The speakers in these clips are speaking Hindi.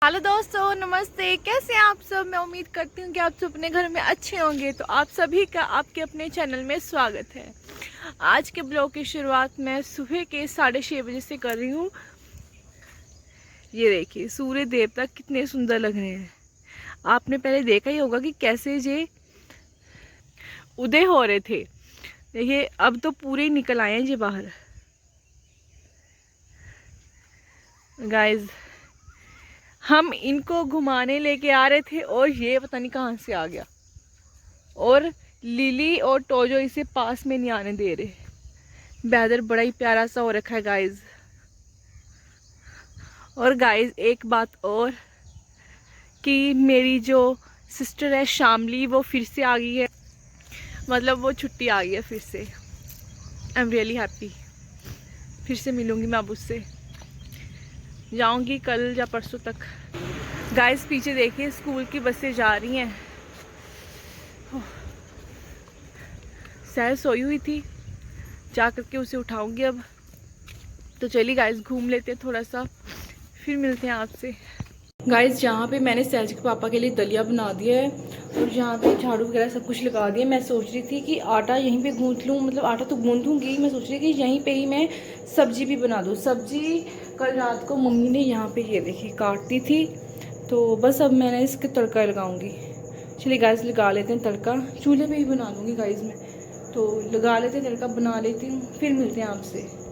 हेलो दोस्तों, नमस्ते। कैसे हैं आप सब? मैं उम्मीद करती हूँ कि आप सब अपने घर में अच्छे होंगे। तो आप सभी का आपके अपने चैनल में स्वागत है। आज के ब्लॉग की शुरुआत मैं सुबह के 6:30 बजे से कर रही हूँ। ये देखिए सूर्य देवता कितने सुंदर लग रहे हैं। आपने पहले देखा ही होगा कि कैसे ये उदय हो रहे थे। देखिए अब तो पूरे ही निकल आए हैं जी बाहर। गाइस, हम इनको घुमाने लेके आ रहे थे और ये पता नहीं कहाँ से आ गया। और लिली और टोजो इसे पास में नहीं आने दे रहे। वेदर बड़ा ही प्यारा सा हो रखा है गाइस। और गाइस एक बात और, कि मेरी जो सिस्टर है शामली, वो फिर से आ गई है। मतलब वो छुट्टी आ गई है फिर से। I am really happy. फिर से मिलूंगी मैं अब उससे। जाऊंगी कल या परसों तक। गाइस पीछे देखिए स्कूल की बसें जा रही हैं। सैर सोई हुई थी, जा करके उसे उठाऊंगी अब। तो चलिए गाइस घूम लेते हैं थोड़ा सा, फिर मिलते हैं आपसे। गाइस यहाँ पे मैंने सहज के पापा के लिए दलिया बना दिया है और यहाँ पे झाड़ू वगैरह सब कुछ लगा दिया। मैं सोच रही थी कि आटा यहीं पे गूंथ लूँ, मतलब आटा तो गूंथूंगी। मैं सोच रही थी कि यहीं पे ही मैं सब्जी भी बना दूँ। सब्जी कल रात को मम्मी ने यहाँ पे ये देखी काट दी थी, तो बस अब मैंने इसके तड़का लगाऊंगी। चलिए गाइस लगा लेते हैं तड़का। चूल्हे पे ही बना लूँगी गाइस मैं। तो लगा लेते हैं तड़का, बना लेती हूँ, फिर मिलते हैं आपसे।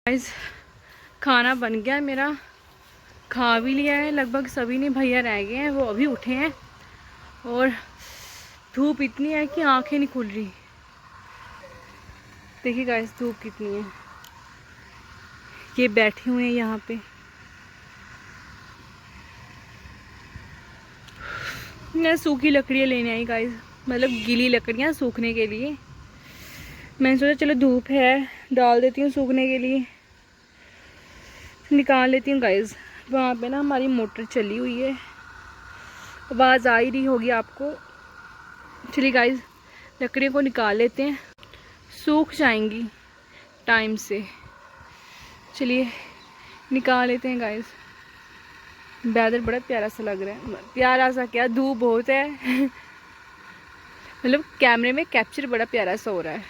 गाइस खाना बन गया मेरा, खा भी लिया है लगभग सभी ने, भैया रह गए हैं, वो अभी उठे हैं। और धूप इतनी है कि आंखें नहीं खुल रही। देखिए गाइस धूप कितनी है। ये बैठे हुए हैं यहाँ पे। मैं सूखी लकड़ियाँ लेने आई गाइस, मतलब गीली लकड़ियाँ सूखने के लिए। मैंने सोचा चलो धूप है डाल देती हूँ सूखने के लिए, निकाल लेती हूँ गाइस। वहाँ पे ना हमारी मोटर चली हुई है, आवाज़ आ ही रही होगी आपको। चलिए गाइस लकड़ियों को निकाल लेते हैं, सूख जाएंगी टाइम से। चलिए निकाल लेते हैं गाइस। वेदर बड़ा प्यारा सा लग रहा है, प्यारा सा क्या, धूप बहुत है मतलब कैमरे में कैप्चर बड़ा प्यारा सा हो रहा है।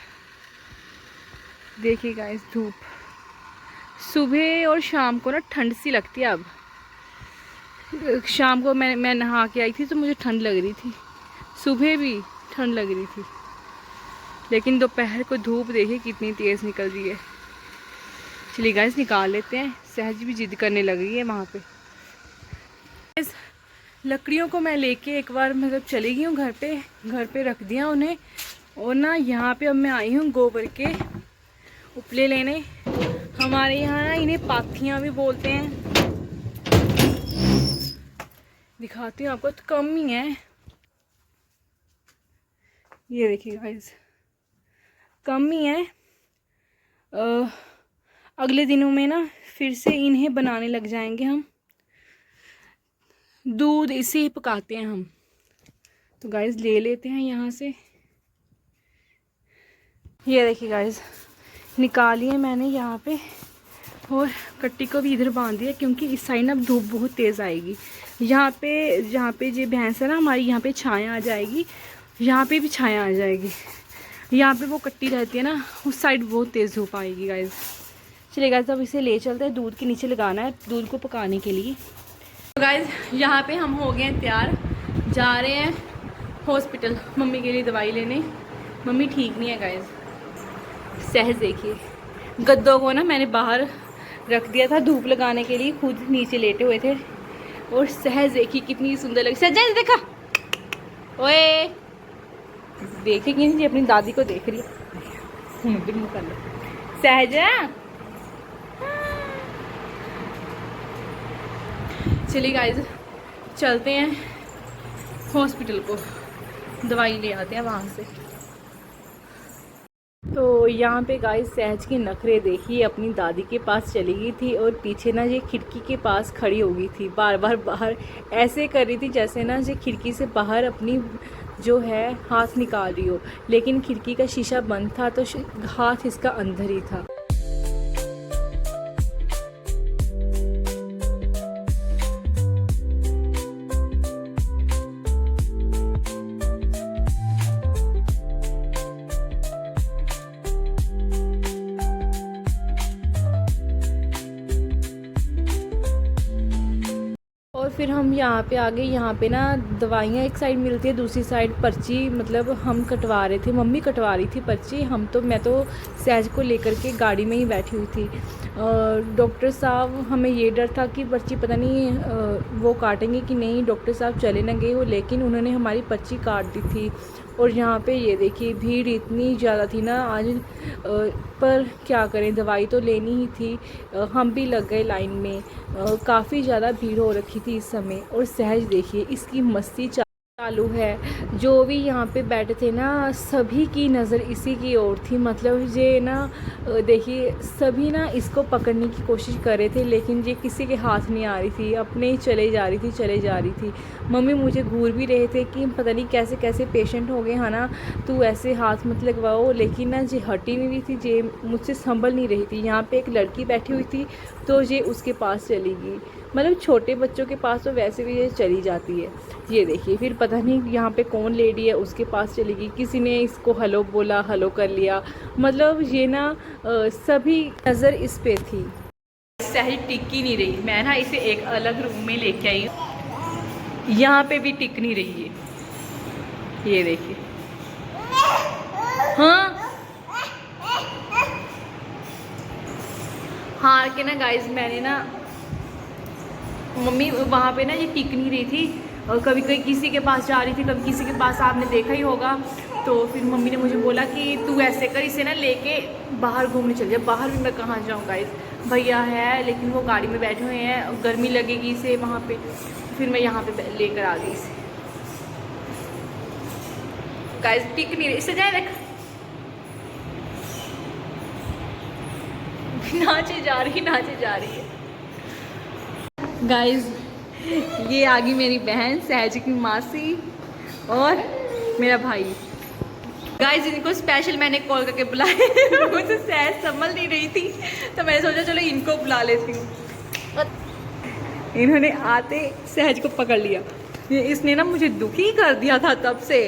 देखिए गाइस धूप, सुबह और शाम को ना ठंड सी लगती है। अब शाम को मैं नहा के आई थी तो मुझे ठंड लग रही थी, सुबह भी ठंड लग रही थी, लेकिन दोपहर को धूप देखिए कितनी तेज़ निकल रही है। चलिए गाइस निकाल लेते हैं, सहज भी जिद करने लग गई है वहाँ पे। इस लकड़ियों को मैं लेके एक बार मतलब चली गई हूँ घर पे रख दिया उन्हें। और ना यहाँ पे अब मैं आई हूँ गोबर के उपले लेने। हमारे यहाँ ना इन्हें पाथियाँ भी बोलते हैं, दिखाती हूँ आपको, तो कम ही है। ये देखिए गाइस कम ही है। अगले दिनों में ना फिर से इन्हें बनाने लग जाएंगे हम। दूध इसे ही पकाते हैं हम। तो गाइस ले लेते हैं यहाँ से। ये देखिए गाइस निकालिए मैंने यहाँ पे, और कट्टी को भी इधर बांध दिया क्योंकि इस साइड ना धूप बहुत तेज़ आएगी। यहाँ पे जहाँ पे ये भैंस है ना हमारी, यहाँ पे छाया आ जाएगी, यहाँ पे भी छाया आ जाएगी। यहाँ पे वो कट्टी रहती है ना, उस साइड बहुत तेज़ धूप आएगी गाइस। चलिए गाइस अब इसे ले चलते हैं, दूध के नीचे लगाना है दूध को पकाने के लिए। तो गाइस यहाँ पे हम हो गए हैं तैयार, जा रहे हैं हॉस्पिटल मम्मी के लिए दवाई लेने। मम्मी ठीक नहीं है गाइस। सहज देखिए गद्दों को ना मैंने बाहर रख दिया था धूप लगाने के लिए, खुद नीचे लेटे हुए थे। और सहज देखिए कितनी सुंदर लगी। सहज देखा, ओए देखेंगे नहीं, अपनी दादी को देख रही है। कर लो सहज। चलिए गाइस चलते हैं हॉस्पिटल को, दवाई ले आते हैं वहाँ से। तो यहाँ पे गाइस सहज के नखरे देखिए, अपनी दादी के पास चली गई थी और पीछे ना ये खिड़की के पास खड़ी हो गई थी, बार बार बाहर ऐसे कर रही थी जैसे ना ये खिड़की से बाहर अपनी जो है हाथ निकाल रही हो, लेकिन खिड़की का शीशा बंद था तो हाथ इसका अंदर ही था। और फिर हम यहाँ पे आ गए। यहाँ पे ना दवाइयाँ एक साइड मिलती है, दूसरी साइड पर्ची, मतलब हम कटवा रहे थे, मम्मी कटवा रही थी पर्ची। मैं तो सहज को लेकर के गाड़ी में ही बैठी हुई थी। डॉक्टर साहब, हमें ये डर था कि पर्ची पता नहीं वो काटेंगे कि नहीं। डॉक्टर साहब चले ना गए हो, लेकिन उन्होंने हमारी पर्ची काट दी थी। और यहाँ पे ये देखिए भीड़ इतनी ज़्यादा थी ना आज, पर क्या करें, दवाई तो लेनी ही थी। हम भी लग गए लाइन में। काफ़ी ज़्यादा भीड़ हो रखी थी इस समय। और सहज देखिए इसकी मस्ती चालू है। जो भी यहाँ पे बैठे थे ना सभी की नज़र इसी की ओर थी। मतलब ये ना देखिए सभी ना इसको पकड़ने की कोशिश कर रहे थे, लेकिन ये किसी के हाथ नहीं आ रही थी, अपने ही चले जा रही थी। मम्मी मुझे घूर भी रहे थे कि पता नहीं कैसे कैसे पेशेंट हो गए है ना, तू ऐसे हाथ मत लगवाओ, लेकिन ना ये हटी नहीं रही थी, ये मुझसे संभल नहीं रही थी। यहाँ पे एक लड़की बैठी हुई थी तो ये उसके पास चली गई। मतलब छोटे बच्चों के पास तो वैसे भी ये चली जाती है। ये देखिए फिर पता नहीं यहाँ पे कौन लेडी है उसके पास चली गई, किसी ने इसको हेलो बोला, हेलो कर लिया। मतलब ये ना सभी नज़र इस पे थी। सहज टिक ही नहीं रही। मैं ना इसे एक अलग रूम में लेके आई हूँ, यहाँ पे भी टिक नहीं रही है। ये देखिए हाँ हार के ना गाइज मैंने ना, मम्मी वहाँ पे ना ये टिक नहीं रही थी, और कभी कभी किसी के पास जा रही थी, कभी किसी के पास, आपने देखा ही होगा। तो फिर मम्मी ने मुझे बोला कि तू ऐसे कर, इसे ना लेके बाहर घूमने चल जाए। बाहर भी मैं कहाँ जाऊँ गाइज, भैया है लेकिन वो गाड़ी में बैठे हुए हैं और गर्मी लगेगी इसे वहाँ पे, फिर मैं यहाँ पे लेकर आ गई इसे। गाइज टिक नहीं रही, इसे जाए देख, नाचे जा रही है। गाइज ये आ गई मेरी बहन सहज की मासी और मेरा भाई। गाइज इनको स्पेशल मैंने कॉल करके बुलाया मुझे सहज संभल नहीं रही थी, तो मैंने सोचा चलो इनको बुला लेती हूँ। इन्होंने आते सहज को पकड़ लिया, इसने ना मुझे दुखी कर दिया था तब से।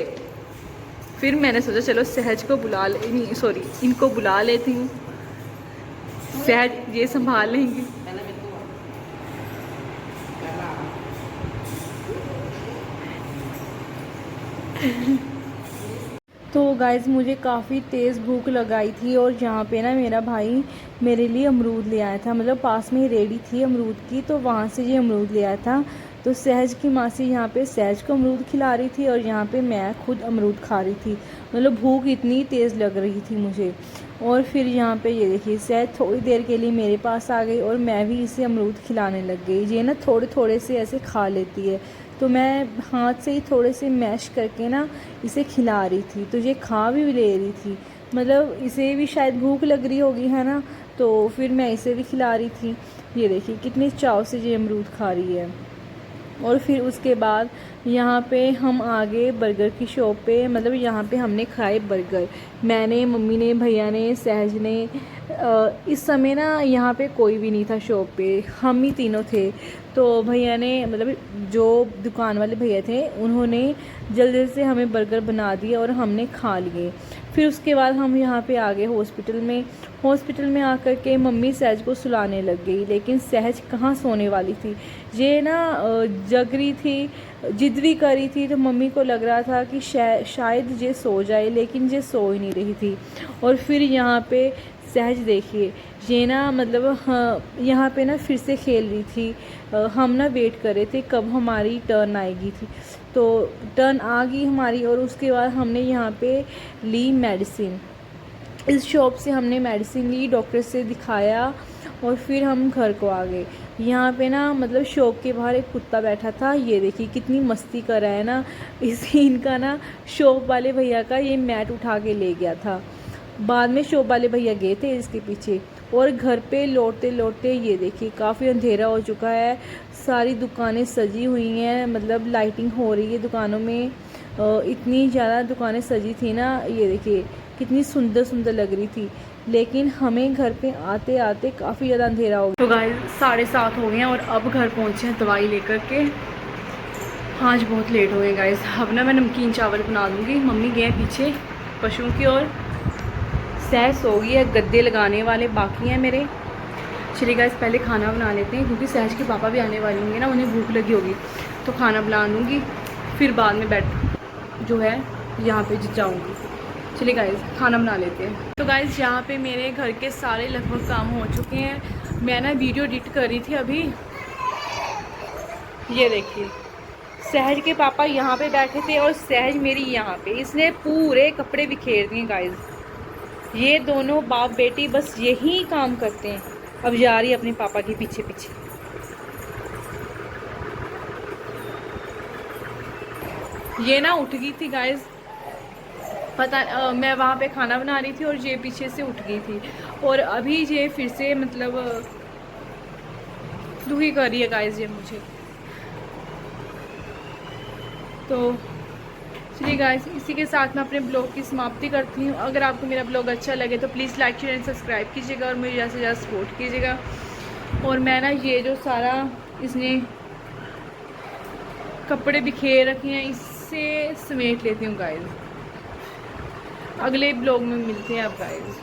फिर मैंने सोचा चलो सहज को इनको बुला लेती हूँ, सहज ये संभाल लेंगी। तो गाइज़ मुझे काफ़ी तेज़ भूख लगाई थी, और यहाँ पे ना मेरा भाई मेरे लिए अमरूद ले आया था, मतलब पास में ही रेडी थी अमरूद की, तो वहाँ से ये अमरूद ले आया था। तो सहज की मासी यहाँ पे सहज को अमरूद खिला रही थी, और यहाँ पे मैं खुद अमरूद खा रही थी, मतलब भूख इतनी तेज़ लग रही थी मुझे। और फिर यहाँ पे ये देखिए सहज थोड़ी देर के लिए मेरे पास आ गई, और मैं भी इसे अमरूद खिलाने लग गई। ये ना थोड़े थोड़े से ऐसे खा लेती है, तो मैं हाथ से ही थोड़े से मैश करके ना इसे खिला रही थी, तो ये खा भी ले रही थी, मतलब इसे भी शायद भूख लग रही होगी, है ना। तो फिर मैं इसे भी खिला रही थी। ये देखिए कितने चाव से ये अमरूद खा रही है। और फिर उसके बाद यहाँ पे हम आ गए बर्गर की शॉप पे, मतलब यहाँ पे हमने खाए बर्गर, मैंने, मम्मी ने, भैया ने, सहज ने। इस समय ना यहाँ पे कोई भी नहीं था शॉप पे, हम ही तीनों थे। तो भैया ने, मतलब जो दुकान वाले भैया थे, उन्होंने जल्दी से हमें बर्गर बना दिए और हमने खा लिए। फिर उसके बाद हम यहाँ पे आ गए हॉस्पिटल में आकर के मम्मी सहज को सुलाने लग गई, लेकिन सहज कहाँ सोने वाली थी, ये ना जग रही थी, जिद भी कर रही थी। तो मम्मी को लग रहा था कि शायद ये सो जाए, लेकिन ये सो ही नहीं रही थी। और फिर यहाँ पे सहज देखिए, ये ना मतलब हाँ, यहाँ पे ना फिर से खेल रही थी। हम ना वेट कर रहे थे कब हमारी टर्न आएगी थी, तो टर्न आ गई हमारी। और उसके बाद हमने यहाँ पे ली मेडिसिन, इस शॉप से हमने मेडिसिन ली, डॉक्टर से दिखाया, और फिर हम घर को आ गए। यहाँ पे ना मतलब शॉप के बाहर एक कुत्ता बैठा था, ये देखिए कितनी मस्ती कर रहा है ना। इनका ना शॉप वाले भैया का ये मैट उठा के ले गया था, बाद में शॉप वाले भैया गए थे इसके पीछे। और घर पे लौटते लौटते ये देखिए काफ़ी अंधेरा हो चुका है, सारी दुकानें सजी हुई हैं, मतलब लाइटिंग हो रही है दुकानों में। इतनी ज़्यादा दुकानें सजी थी ना, ये देखिए कितनी सुंदर सुंदर लग रही थी। लेकिन हमें घर पे आते आते काफ़ी ज़्यादा अंधेरा हो गया। तो गाइस 7:30 हो गए हैं और अब घर पहुँचे हैं दवाई लेकर के। आज बहुत लेट हो गए गाइस। अब ना मैं नमकीन चावल बना दूँगी, मम्मी गए पीछे पशुओं की ओर, सहज सो गई है, गद्दे लगाने वाले बाकी हैं मेरे। चलिए गाइस पहले खाना बना लेते हैं, क्योंकि सहज के पापा भी आने वाले होंगे ना, उन्हें भूख लगी होगी, तो खाना बना दूँगी, फिर बाद में जो है यहाँ पे जाऊँगी। चलिए गाइस खाना बना लेते हैं। तो गाइस यहाँ पे मेरे घर के सारे लगभग काम हो चुके हैं। मैं ना वीडियो एडिट कर रही थी अभी, ये देखिए सहज के पापा यहाँ पे बैठे थे और सहज मेरी यहाँ पे, इसने पूरे कपड़े बिखेर दिए गाइस। ये दोनों बाप बेटी बस यही काम करते हैं। अब जा रही है अपने पापा के पीछे पीछे। ये ना उठ गई थी गाइस, पता मैं वहाँ पे खाना बना रही थी और ये पीछे से उठ गई थी, और अभी ये फिर से मतलब दुखी कर रही है गाइस ये मुझे। तो चलिए गाइस इसी के साथ मैं अपने ब्लॉग की समाप्ति करती हूँ। अगर आपको मेरा ब्लॉग अच्छा लगे तो please like share and subscribe कीजिएगा और मुझे ज़्यादा से ज़्यादा सपोर्ट कीजिएगा। और मैं ना ये जो सारा इसने कपड़े बिखेर रखे हैं, इससे समेट लेती हूँ गाइस। अगले ब्लॉग में मिलते हैं अब गाइस।